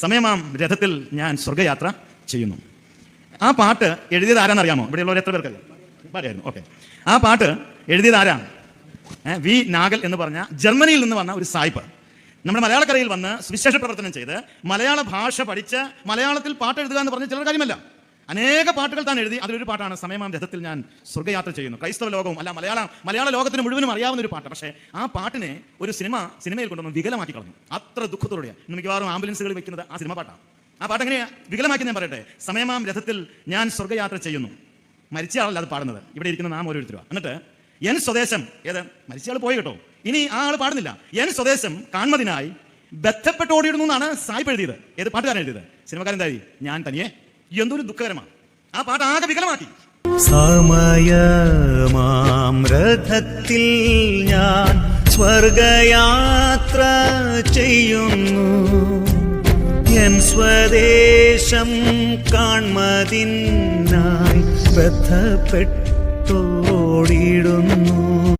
സമയമാം രഥത്തിൽ ഞാൻ സ്വർഗയാത്ര ചെയ്യുന്നു. ആ പാട്ട് എഴുതിയത് ആരാന്നറിയാമോ? ഇവിടെയുള്ളവർ എത്ര പേർക്ക് പറയായിരുന്നു? ഓക്കെ, ആ പാട്ട് എഴുതിയത് ആരാണ്? വി നാഗൽ എന്ന് പറഞ്ഞ ജർമ്മനിയിൽ നിന്ന് വന്ന ഒരു സായിപ്പ് നമ്മുടെ മലയാളക്കരയിൽ വന്ന് സുവിശേഷ പ്രവർത്തനം ചെയ്ത് മലയാള ഭാഷ പഠിച്ച് മലയാളത്തിൽ പാട്ട് എഴുതുക എന്ന് പറഞ്ഞ ചിലർ കാര്യമല്ല. അനേക പാട്ടുകൾ താൻ എഴുതി. അതിലൊരു പാട്ടാണ് സമയമാം രഥത്തിൽ ഞാൻ സ്വർഗയാത്ര ചെയ്യുന്നു. ക്രൈസ്തവ ലോകവും അല്ല മലയാള ലോകത്തിന് മുഴുവനും അറിയാവുന്ന ഒരു പാട്ട്. പക്ഷേ ആ പാട്ടിനെ ഒരു സിനിമയിൽ കൊണ്ടുവന്ന് വികലമാക്കി കളഞ്ഞു. അത്ര ദുഃഖത്തോടെയാണ് ഇന്ന് മിക്കവാറും ആംബുലൻസുകൾ വെക്കുന്നത് ആ സിനിമ പാട്ടാണ്. ആ പാട്ട് എങ്ങനെയാ വികലമാക്കി ഞാൻ പറയട്ടെ. സമയമാം രഥത്തിൽ ഞാൻ സ്വർഗയാത്ര ചെയ്യുന്നു. മരിച്ച ആളല്ല അത് പാടുന്നത്, ഇവിടെ ഇരിക്കുന്ന നാം ഓരോരുത്തരും. എന്നിട്ട് എൻ സ്വദേശം, ഏത് മരിച്ച ആൾ പോയി കേട്ടോ, ഇനി ആ ആൾ പാടുന്നില്ല. എൻ സ്വദേശം കാൺമതിനായി ബന്ധപ്പെട്ട് ഓടിയിടുന്നു എന്നാണ് സായിപ്പ് എഴുതിയത്. ഏത് പാട്ടുകാരൻ എഴുതിയത്? സിനിമക്കാരൻ എന്തായി? ഞാൻ തനിയെ. എന്തൊരു ദുഃഖകരമാണ്. ആ പാട്ട് ആകെ വികലമാക്കി. സമയമാം രഥത്തിൽ ഞാൻ സ്വർഗയാത്ര ചെയ്യുന്നു, എൻ സ്വദേശം കാൺമതിനായി ബന്ധപ്പെട്ടോടിടുന്നു.